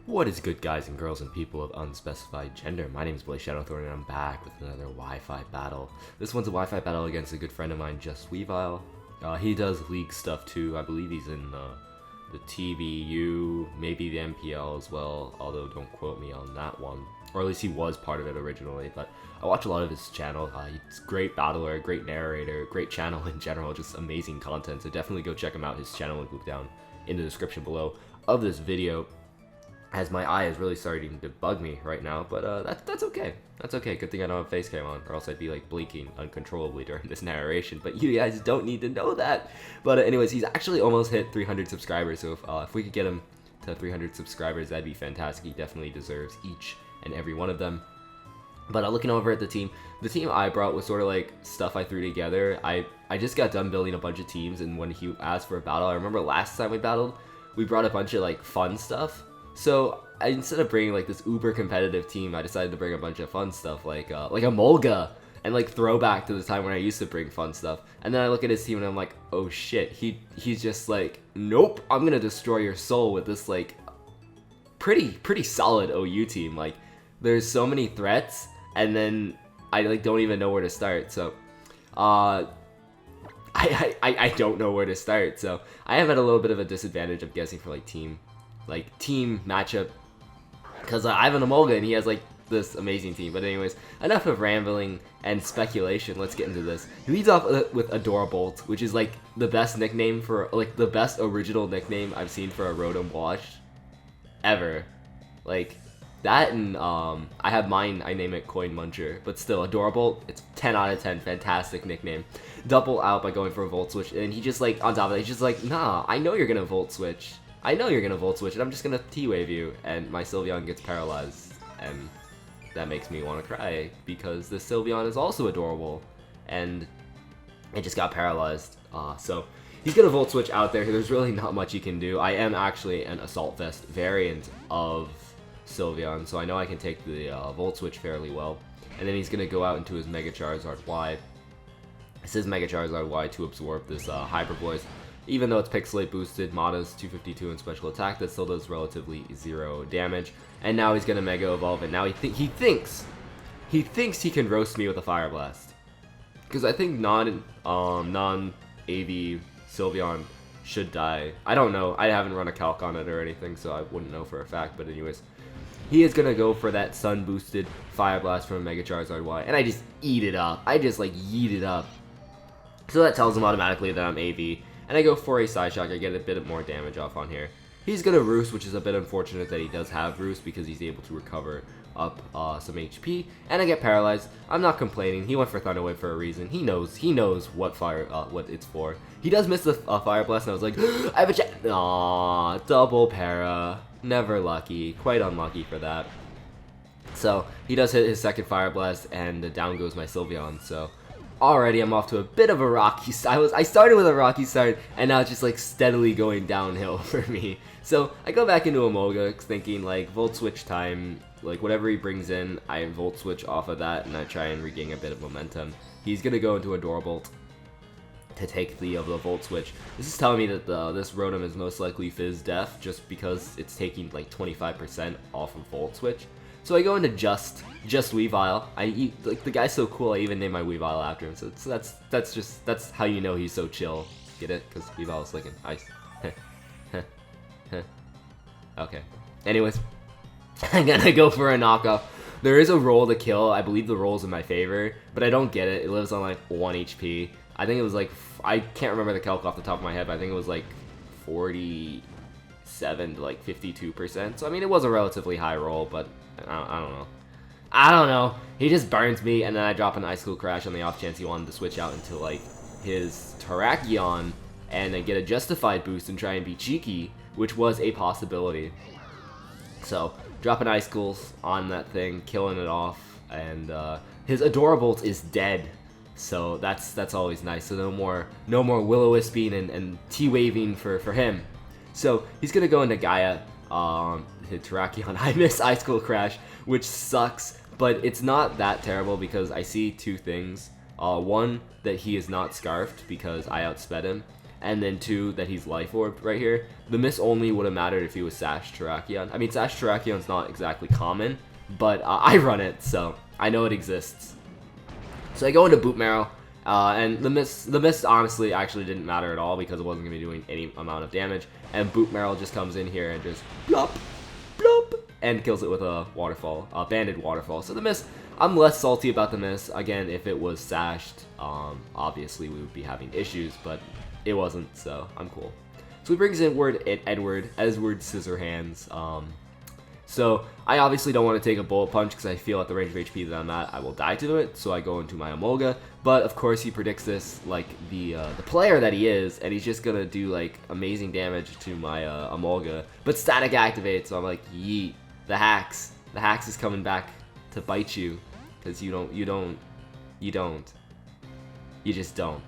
What is good, guys and girls and people of unspecified gender? My name is Blaze Shadowthorn and I'm back with another Wi-Fi battle. This one's a Wi-Fi battle against a good friend of mine, JustWeavile. He does league stuff too. I believe he's in the TBU, maybe the MPL as well, although don't quote me on that one. Or at least he was part of it originally, but I watch a lot of his channel. He's a great battler, great narrator, great channel in general, just amazing content. So definitely go check him out. His channel will be down in the description below of this video, as my eye is really starting to bug me right now, but that's okay. That's okay. Good thing I don't have face cam on, or else I'd be like blinking uncontrollably during this narration. But you guys don't need to know that. But anyways, he's actually almost hit 300 subscribers. So if we could get him to 300 subscribers, that'd be fantastic. He definitely deserves each and every one of them. But looking over at the team I brought was sort of like stuff I threw together. I just got done building a bunch of teams, and when he asked for a battle, I remember last time we battled, we brought a bunch of like fun stuff. So instead of bringing like this uber competitive team, I decided to bring a bunch of fun stuff like a Molga and like throwback to the time when I used to bring fun stuff. And then I look at his team and I'm like, oh shit, he's just like, nope, I'm gonna destroy your soul with this like pretty solid OU team. Like there's so many threats, and then I like don't even know where to start. So I don't know where to start. So I am at a little bit of a disadvantage, I'm guessing, for like team matchup, because I have an Amolga and he has like this amazing team. But anyways, enough of rambling and speculation, let's get into this. He leads off with Adorabolt, which is like the best nickname for like the best original nickname I've seen for a Rotom Wash ever. Like that, and I have mine, I name it Coin Muncher, but still Adorabolt, it's 10 out of 10, fantastic nickname. Double out by going for a Volt Switch, and he just like on top of it, he's just like, nah, I know you're gonna Volt Switch. I know you're gonna Volt Switch, and I'm just gonna T-Wave you, and my Sylveon gets paralyzed, and that makes me want to cry, because the Sylveon is also adorable, and it just got paralyzed. So he's gonna Volt Switch out there. There's really not much you can do. I am actually an Assault Vest variant of Sylveon, so I know I can take the Volt Switch fairly well. And then he's gonna go out into his Mega Charizard Y. This is Mega Charizard Y to absorb this Hyper Voice. Even though it's Pixelate boosted, Mata's 252 in special attack, that still does relatively 0 damage. And now he's gonna Mega Evolve, and now he thinks he can roast me with a Fire Blast. Because I think non AV Sylveon should die. I don't know. I haven't run a calc on it or anything, so I wouldn't know for a fact. But anyways, he is gonna go for that Sun boosted Fire Blast from Mega Charizard Y, and I just eat it up. I just like yeet it up. So that tells him automatically that I'm AV. And I go for a Side Shock, I get a bit more damage off on here. He's gonna Roost, which is a bit unfortunate that he does have Roost, because he's able to recover up some HP. And I get paralyzed. I'm not complaining. He went for Thunder Wave for a reason. He knows what what it's for. He does miss the Fire Blast, and I was like, I have a chance. Aww, double para. Never lucky. Quite unlucky for that. So he does hit his second Fire Blast, and down goes my Sylveon. So already I'm off to a bit of a rocky start. I started with a rocky start, and now it's just like steadily going downhill for me. So I go back into Amolga thinking like Volt Switch time, like whatever he brings in, I Volt Switch off of that, and I try and regain a bit of momentum. He's gonna go into Adorabolt to take the Volt Switch. This is telling me that this Rotom is most likely Fizz Def, just because it's taking like 25% off of Volt Switch. So I go into JustWeavile. Like the guy's so cool, I even named my Weavile after him. So that's how you know he's so chill. Get it? Because Weavile is like an ice. Okay. Anyways, I'm gonna go for a knockoff. There is a roll to kill. I believe the roll's in my favor, but I don't get it. It lives on like 1 HP. I think it was like, I can't remember the calc off the top of my head, but I think it was like 47 to like 52%. So I mean, it was a relatively high roll, but I don't know. I don't know. He just burns me, and then I drop an Icicle Crash on the off chance he wanted to switch out into like his Terrakion and then get a Justified boost and try and be cheeky, which was a possibility. So dropping Icicles on that thing, killing it off, and his Adorabolt is dead. So that's always nice. So no more Will-O-Wisping and T-Waving for him. So he's gonna go into Gaia. Hit Terrakion. I miss Icicle Crash, which sucks, but it's not that terrible because I see two things. One, that he is not Scarfed because I outsped him, and then 2 that he's Life Orb right here. The miss only would have mattered if he was Sash Terrakion. I mean, Sash Terrakion's not exactly common, but I run it, so I know it exists. So I go into Boot Marrow, and the miss honestly actually didn't matter at all because it wasn't going to be doing any amount of damage, and Boot Marrow just comes in here and just blop, blop, and kills it with a waterfall, a banded waterfall. So the miss, I'm less salty about the miss. Again, if it was sashed, obviously we would be having issues, but it wasn't, so I'm cool. So he brings in Edward Scissorhands. So I obviously don't want to take a Bullet Punch because I feel at the range of HP that I'm at, I will die to it. So I go into my Emolga, but of course he predicts this like the player that he is, and he's just gonna do like amazing damage to my Emolga. But Static activates, so I'm like, yeet, the hacks is coming back to bite you, because you just don't.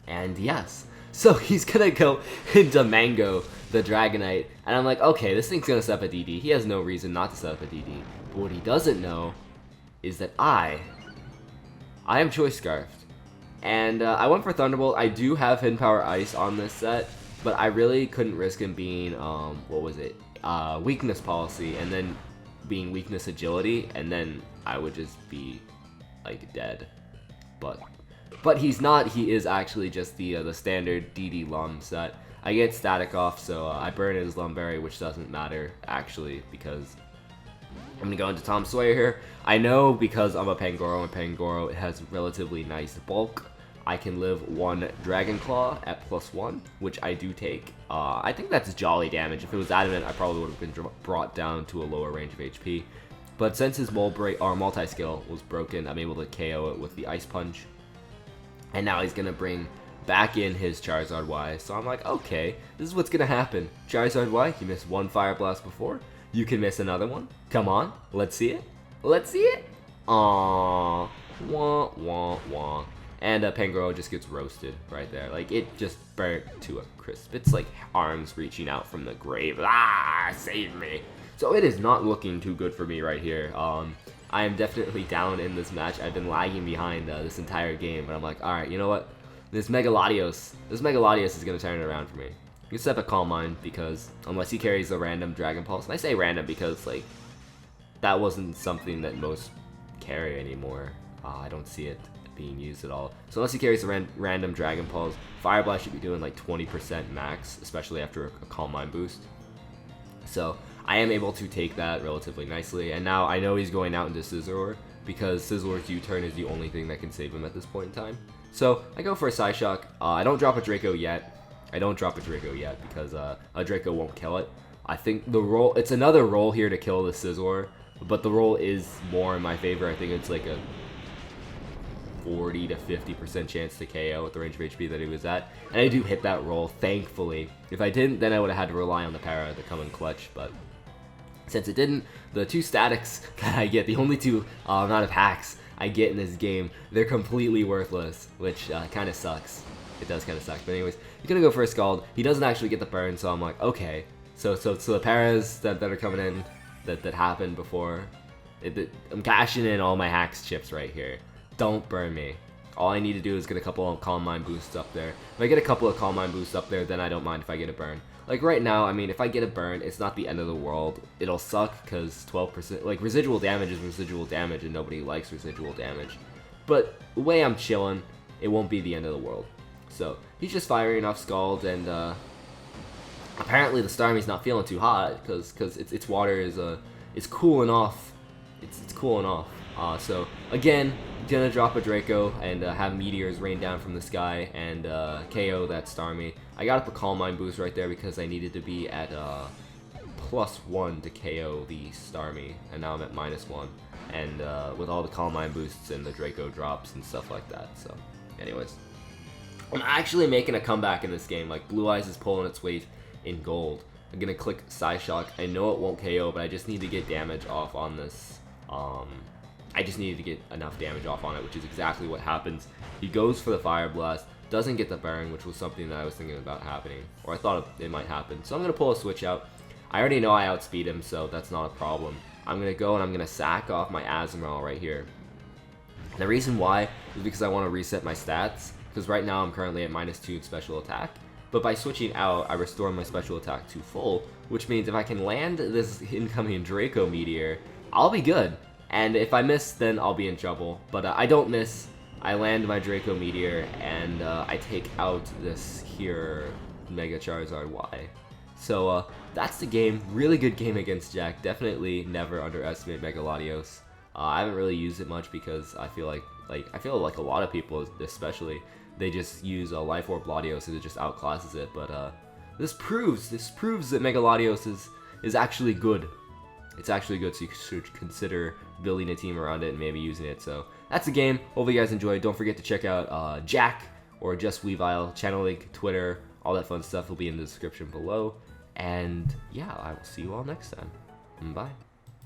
And yes, so he's gonna go into Mango, the Dragonite, and I'm like, okay, this thing's gonna set up a DD. He has no reason not to set up a DD. But what he doesn't know is that I am Choice Scarfed. And I went for Thunderbolt. I do have Hidden Power Ice on this set, but I really couldn't risk him being, Weakness Policy, and then being Weakness Agility, and then I would just be, like, dead. But he's not. He is actually just the standard DD Lum set. I get Static off, so I burn his Lumberry, which doesn't matter, actually, because I'm going to go into Tom Sawyer here. I know because I'm a Pangoro, and Pangoro it has relatively nice bulk. I can live 1 Dragon Claw at +1, which I do take. I think that's jolly damage. If it was Adamant, I probably would have been brought down to a lower range of HP. But since his multi-skill was broken, I'm able to KO it with the Ice Punch. And now he's going to bring back in his Charizard Y. So I'm like, okay, this is what's going to happen. Charizard Y, you missed 1 Fire Blast before. You can miss another one. Come on, let's see it. Let's see it. Aww. Wah, wah, wah. And Pangoro just gets roasted right there. Like, it just burnt to a crisp. It's like arms reaching out from the grave. Ah, save me. So it is not looking too good for me right here. I am definitely down in this match. I've been lagging behind this entire game, but I'm like, alright, you know what? This Mega Latios is going to turn it around for me. You can set up a Calm Mind, because unless he carries a random Dragon Pulse, and I say random because, like, that wasn't something that most carry anymore. I don't see it being used at all. So unless he carries a random Dragon Pulse, Fire Blast should be doing like 20% max, especially after a Calm Mind boost. So I am able to take that relatively nicely, and now I know he's going out into Scizor, because Scizor's U-turn is the only thing that can save him at this point in time. So I go for a Psyshock. I don't drop a Draco yet. Because a Draco won't kill it. I think the roll, it's another roll here to kill the Scizor, but the roll is more in my favor. I think it's like a 40 to 50% chance to KO at the range of HP that he was at. And I do hit that roll, thankfully. If I didn't, then I would have had to rely on the Para to come in clutch, but since it didn't, the 2 statics that I get, the only 2 amount of hacks I get in this game, they're completely worthless, which kind of sucks. It does kind of suck, but anyways, he's gonna go for a Scald. He doesn't actually get the burn, so I'm like, okay. So the Paras that are coming in, that happened before, I'm cashing in all my hacks chips right here. Don't burn me. All I need to do is get a couple of Calm Mind boosts up there. If I get a couple of Calm Mind boosts up there, then I don't mind if I get a burn. Like right now, I mean, if I get a burn, it's not the end of the world. It'll suck because 12%, like residual damage is residual damage, and nobody likes residual damage. But the way I'm chilling, it won't be the end of the world. So he's just firing off Scald, and apparently the Starmie's not feeling too hot because its water is cooling off. It's cooling off. So again, gonna drop a Draco and have meteors rain down from the sky and KO that Starmie. I got up a Calm Mind boost right there because I needed to be at +1 to KO the Starmie, and now I'm at -1. And with all the Calm Mind boosts and the Draco drops and stuff like that. So, anyways, I'm actually making a comeback in this game. Like, Blue Eyes is pulling its weight in gold. I'm gonna click Psyshock. I know it won't KO, but I just need to get damage off on this. I just needed to get enough damage off on it, which is exactly what happens. He goes for the Fire Blast, doesn't get the burn, which was something that I was thinking about happening, or I thought it might happen. So I'm going to pull a Switch out. I already know I outspeed him, so that's not a problem. I'm going to go and I'm going to sack off my Azumarill right here. And the reason why is because I want to reset my stats. because right now I'm currently at -2 in special attack. But by switching out, I restore my special attack to full, which means if I can land this incoming Draco Meteor, I'll be good. And if I miss, then I'll be in trouble. But I don't miss. I land my Draco Meteor, and I take out this here Mega Charizard Y. So that's the game. Really good game against Jack. Definitely never underestimate Mega Latios. I haven't really used it much because I feel like a lot of people, especially, they just use Life Orb Latios and it just outclasses it. But this proves that Mega Latios is actually good. It's actually good, so you should consider building a team around it and maybe using it. So that's the game. Hope you guys enjoyed. Don't forget to check out Jack or JustWeavile, channel link, Twitter, all that fun stuff will be in the description below. And yeah, I will see you all next time. Bye.